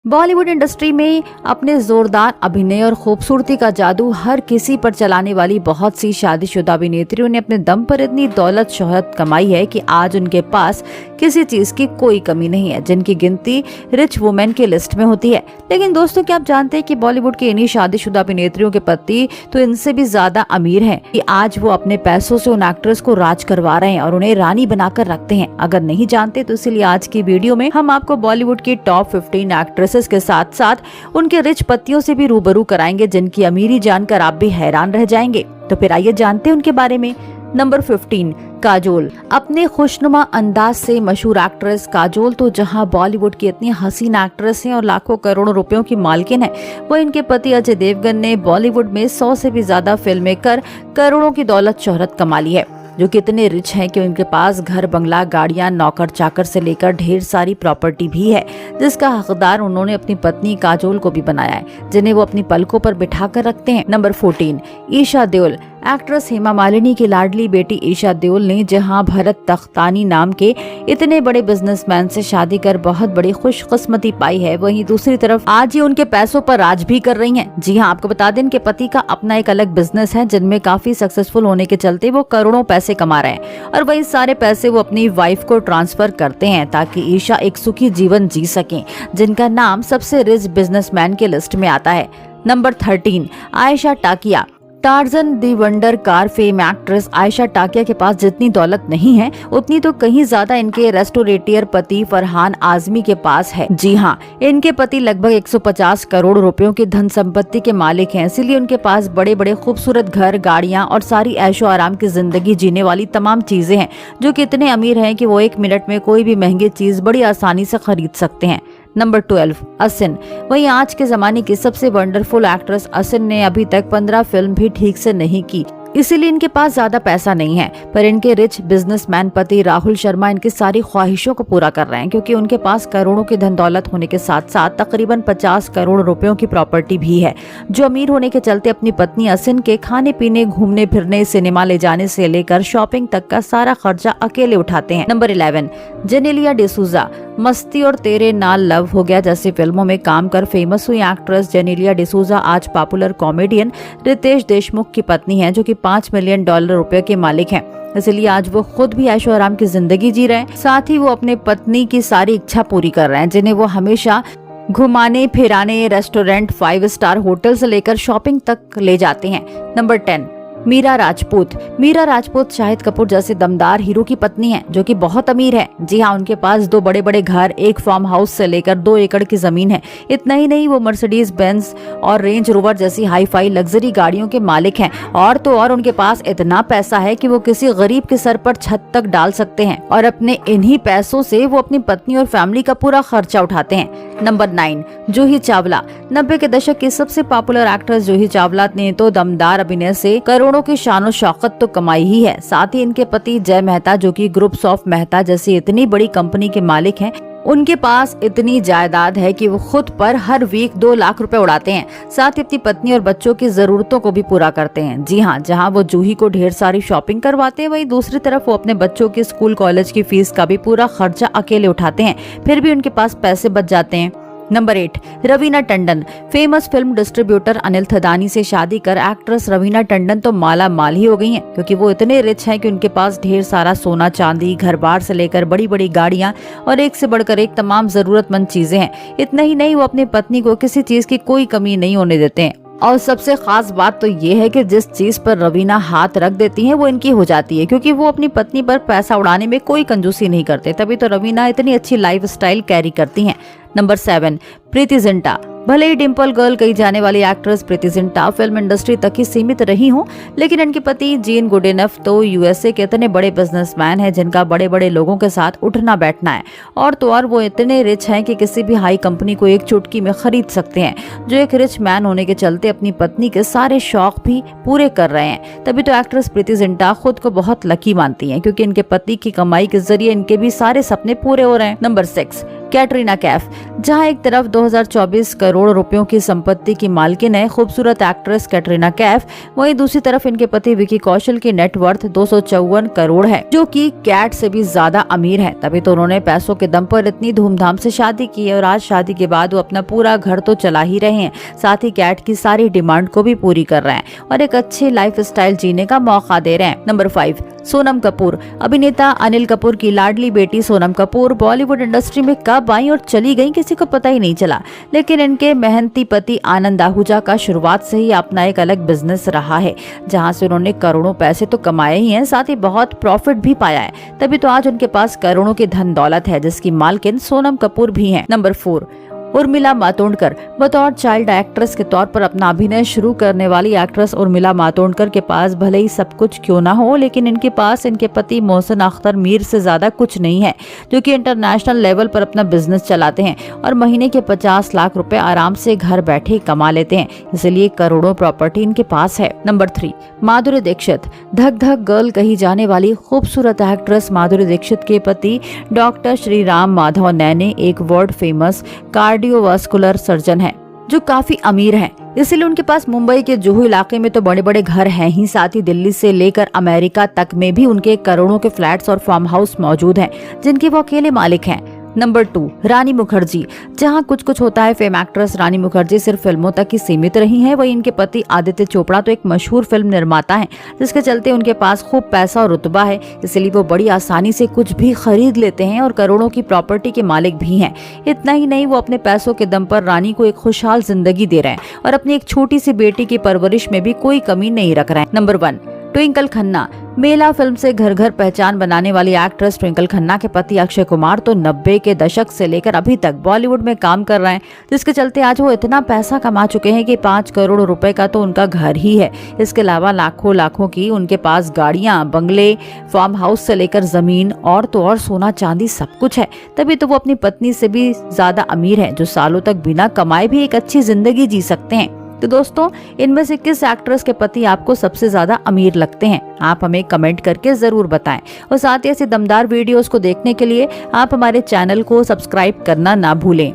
Bollywood industry में अपने जोरदार अभिनय और खूबसूरती का जादू हर किसी पर चलाने वाली बहुत सी शादीशुदा अभिनेत्रियों ने अपने दम पर इतनी दौलत शोहरत कमाई है कि आज उनके पास किसी चीज की कोई कमी नहीं है, जिनकी गिनती रिच वुमेन की लिस्ट में होती है। लेकिन दोस्तों, क्या आप जानते हैं कि बॉलीवुड की इन्हीं शादीशुदा अभिनेत्रियों के पति तो इनसे भी ज्यादा अमीर हैं कि आज वो अपने पैसों से उन एक्ट्रेस को राज करवा रहे हैं और उन्हें रानी बनाकर रखते हैं। अगर नहीं जानते तो इसीलिए आज की वीडियो में हम आपको बॉलीवुड की टॉप 15 एक्ट्रेसेस के साथ साथ उनके रिच पतियों से भी रूबरू कराएंगे, जिनकी अमीरी जानकर आप भी हैरान रह जाएंगे। तो फिर आइए जानते हैं उनके बारे में। नंबर 15, काजोल। अपने खुशनुमा अंदाज से मशहूर एक्ट्रेस काजोल तो जहां बॉलीवुड की इतनी हसीन एक्ट्रेस हैं और लाखों करोड़ों रुपयों की मालकिन है, वो इनके पति अजय देवगन ने बॉलीवुड में 100 से भी ज्यादा फिल्में कर करोड़ों की दौलत शोहरत कमा ली है, जो कि इतने रिच हैं कि उनके पास घर बंगला, गाड़ियां, नौकर चाकर से लेकर ढेर सारी प्रॉपर्टी भी है, जिसका हकदार उन्होंने अपनी पत्नी काजोल को भी बनाया है, जिन्हें वो अपनी पलकों पर बिठा कर रखते हैं। नंबर 14, ईशा देओल। एक्ट्रेस हेमा मालिनी की लाडली बेटी ईशा देओल ने जहां भरत तख्तानी नाम के इतने बड़े बिजनेसमैन से शादी कर बहुत बड़ी खुशकिस्मती पाई है, वहीं दूसरी तरफ आज ही उनके पैसों पर राज भी कर रही हैं। जी हां, आपको बता दें इनके पति का अपना एक अलग बिजनेस है, जिनमें काफी सक्सेसफुल होने के चलते वो करोड़ों पैसे कमा रहे हैं और वही सारे पैसे वो अपनी वाइफ को ट्रांसफर करते हैं ताकि ईशा एक सुखी जीवन जी सके, जिनका नाम सबसे रिच बिजनेसमैन के लिस्ट में आता है। Number 13, Ayesha Takia. Tarzan the wonder car fame actress Ayesha Takia के पास जितनी दौलत नहीं है, उतनी तो कहीं ज्यादा इनके रेस्टोरेटियर पति फरहान आजमी के पास है। जी हाँ, इनके पति लगभग 150 करोड़ रुपयों की धन संपत्ति के मालिक हैं, इसलिए उनके पास बड़े बड़े खूबसूरत घर, गाड़ियां और सारी ऐशो आराम की जिंदगी जीने वाली तमाम चीजें हैं, जो कि इतने अमीर हैं कि वो 1 मिनट में कोई भी महंगी चीज बड़ी आसानी से खरीद सकते हैं। नंबर 12, असिन। वहीं आज के जमाने की सबसे वंडरफुल एक्ट्रेस असिन ने अभी तक 15 फिल्म भी ठीक से नहीं की, इसीलिए इनके पास ज्यादा पैसा नहीं है, पर इनके रिच बिजनेसमैन पति राहुल शर्मा इनकी सारी ख्वाहिशों को पूरा कर रहे हैं, क्योंकि उनके पास करोड़ों की धन दौलत होने के साथ साथ तकरीबन 50 करोड़ रुपयों की प्रॉपर्टी भी है, जो अमीर होने के चलते अपनी पत्नी असिन के खाने पीने, घूमने फिरने, सिनेमा ले जाने से लेकर शॉपिंग तक का सारा खर्चा अकेले उठाते हैं। नंबर 11, जेनेलिया डिसूजा। मस्ती और तेरे नाल लव हो गया जैसी फिल्मों में काम कर फेमस हुई एक्ट्रेस जेनेलिया डिसूजा आज पॉपुलर कॉमेडियन रितेश देशमुख की पत्नी है, जो कि $5 मिलियन रुपए के मालिक हैं। इसलिए आज वो खुद भी ऐशो आराम की जिंदगी जी रहे हैं, साथ ही वो अपने पत्नी की सारी इच्छा पूरी कर रहे हैं, जिन्हें वो हमेशा घुमाने फिराने, रेस्टोरेंट, 5 स्टार होटल से लेकर शॉपिंग तक ले जाते हैं। नंबर 10, मीरा राजपूत। मीरा राजपूत शाहिद कपूर जैसे दमदार हीरो की पत्नी है, जो कि बहुत अमीर है। जी हाँ, उनके पास 2 बड़े बड़े घर, एक फार्म हाउस से लेकर 2 एकड़ की जमीन है। इतना ही नहीं, वो मर्सिडीज बेंज और रेंज रोवर जैसी हाई फाई लग्जरी गाड़ियों के मालिक हैं, और तो और उनके पास इतना पैसा है कि वो किसी गरीब के सर पर छत तक डाल सकते हैं, और अपने इन्हीं पैसों से वो अपनी पत्नी और फैमिली का पूरा खर्चा उठाते हैं। नंबर 9, जूही चावला। 90 के दशक की सबसे पॉपुलर एक्ट्रेस जूही चावला ने तो दमदार अभिनय से करोड़ों की शानो शौकत तो कमाई ही है, साथ ही इनके पति जय मेहता, जो कि ग्रुप्स ऑफ मेहता जैसी इतनी बड़ी कंपनी के मालिक हैं, उनके पास इतनी जायदाद है कि वो खुद पर हर वीक 2 लाख रुपए उड़ाते हैं, साथ ही अपनी पत्नी और बच्चों की जरूरतों को भी पूरा करते हैं। जी हाँ, जहाँ वो जूही को ढेर सारी शॉपिंग करवाते हैं, वहीं दूसरी तरफ वो अपने बच्चों की स्कूल कॉलेज की फीस का भी पूरा खर्चा अकेले उठाते हैं, फिर भी उनके पास पैसे बच जाते हैं। Number 8, Raveena Tandon. Famous film distributor Anil Thadani से शादी कर एक्ट्रेस रवीना टंडन तो माला माल ही हो गई हैं, क्योंकि वो इतने रिच हैं कि उनके पास ढेर सारा सोना चांदी, घर बार से लेकर बड़ी बड़ी गाड़ियां और एक से बढ़कर एक तमाम जरूरतमंद चीजें हैं। इतना ही नहीं, वो अपनी पत्नी को किसी चीज की कोई कमी नहीं होने देते हैं, और सबसे खास बात तो ये है कि जिस चीज पर रवीना हाथ रख देती हैं वो इनकी हो जाती है, क्योंकि वो अपनी पत्नी पर पैसा उड़ाने में कोई कंजूसी नहीं करते, तभी तो रवीना इतनी अच्छी लाइफस्टाइल कैरी करती हैं। नंबर 7, प्रीति जिंटा। भले ही डिम्पल गर्ल कही जाने वाली actress Preity Zinta film industry तक ही सीमित रही हो, लेकिन इनके पति जीन गुडेनफ तो यूएसए के इतने बड़े बिजनेसमैन हैं, जिनका बड़े बड़े लोगों के साथ उठना बैठना है, और तो और वो इतने रिच हैं कि किसी भी हाई कंपनी को एक चुटकी में खरीद सकते हैं, जो एक रिच मैन होने के चलते अपनी पत्नी के सारे शौक भी पूरे कर रहे हैं। तभी तो एक्ट्रेस प्रीति जिंटा खुद को बहुत लकी मानती है, क्योंकि इनके पति की कमाई के जरिए इनके भी सारे सपने पूरे हो रहे हैं। नंबर 6, कैटरीना कैफ। जहां एक तरफ 2024 करोड़ रुपयों की संपत्ति की मालकिन है खूबसूरत एक्ट्रेस कैटरीना कैफ, वहीं दूसरी तरफ इनके पति विकी कौशल की नेटवर्थ 254 करोड़ है, जो कि कैट से भी ज्यादा अमीर है। तभी तो उन्होंने पैसों के दम पर इतनी धूमधाम से शादी की है और आज शादी के बाद वो अपना पूरा घर तो चला ही रहे हैं, साथ ही कैट की सारी डिमांड को भी पूरी कर रहे हैं और एक अच्छे लाइफ स्टाइल जीने का मौका दे रहे हैं। नंबर 5, सोनम कपूर। अभिनेता अनिल कपूर की लाडली बेटी सोनम कपूर बॉलीवुड इंडस्ट्री में कब आई और चली गई किसी को पता ही नहीं चला, लेकिन इनके मेहनती पति आनंद आहूजा का शुरुआत से ही अपना एक अलग बिजनेस रहा है, जहां से उन्होंने करोड़ों पैसे तो कमाए ही हैं, साथ ही बहुत प्रॉफिट भी पाया है। तभी तो आज उनके पास करोड़ों की धन दौलत है, जिसकी मालकिन सोनम कपूर भी हैं। नंबर 4, उर्मिला मातोंडकर। बतौर चाइल्ड एक्ट्रेस के तौर पर अपना अभिनय शुरू करने वाली एक्ट्रेस उर्मिला मातोंडकर के पास भले ही सब कुछ क्यों ना हो, लेकिन इनके पास इनके पति मोहसिन अख्तर मीर से ज्यादा कुछ नहीं है, जो कि इंटरनेशनल लेवल पर अपना बिजनेस चलाते हैं और महीने के 50 लाख रुपए आराम से घर बैठे कमा लेते हैं, इसलिए करोड़ों प्रॉपर्टी इनके पास है। नंबर 3, माधुरी दीक्षित। धक धक गर्ल कही जाने वाली खूबसूरत एक्ट्रेस माधुरी दीक्षित के पति डॉक्टर श्री राम माधव नैने एक वर्ल्ड फेमस कार्डियोवास्कुलर सर्जन है, जो काफी अमीर हैं। इसीलिए उनके पास मुंबई के जुहू इलाके में तो बड़े बड़े घर हैं ही, साथ ही दिल्ली से लेकर अमेरिका तक में भी उनके करोड़ों के फ्लैट्स और फार्म हाउस मौजूद हैं, जिनके वो अकेले मालिक हैं। नंबर 2, रानी मुखर्जी। जहां कुछ कुछ होता है फेम एक्ट्रेस रानी मुखर्जी सिर्फ फिल्मों तक ही सीमित रही हैं, वहीं इनके पति आदित्य चोपड़ा तो एक मशहूर फिल्म निर्माता हैं, जिसके चलते उनके पास खूब पैसा और रुतबा है, इसलिए वो बड़ी आसानी से कुछ भी खरीद लेते हैं और करोड़ों की प्रॉपर्टी के मालिक भी हैं। इतना ही नहीं, वो अपने पैसों के दम पर रानी को एक खुशहाल जिंदगी दे रहे हैं और अपनी एक छोटी सी बेटी की परवरिश में भी कोई कमी नहीं रख रहे हैं। नंबर 1, ट्विंकल खन्ना। मेला फिल्म से घर घर पहचान बनाने वाली एक्ट्रेस ट्विंकल खन्ना के पति अक्षय कुमार तो 90 के दशक से लेकर अभी तक बॉलीवुड में काम कर रहे हैं, जिसके चलते आज वो इतना पैसा कमा चुके हैं कि 5 करोड़ रुपए का तो उनका घर ही है। इसके अलावा लाखों लाखों की उनके पास गाड़ियां, बंगले, फार्म हाउस से लेकर जमीन और तो और सोना चांदी सब कुछ है। तभी तो वो अपनी पत्नी से भी ज्यादा अमीर है, जो सालों तक बिना कमाए भी एक अच्छी जिंदगी जी सकते हैं। तो दोस्तों, इनमें से किस एक्ट्रेस के पति आपको सबसे ज्यादा अमीर लगते हैं? आप हमें कमेंट करके जरूर बताएं और साथ ही ऐसी दमदार वीडियोस को देखने के लिए आप हमारे चैनल को सब्सक्राइब करना ना भूलें।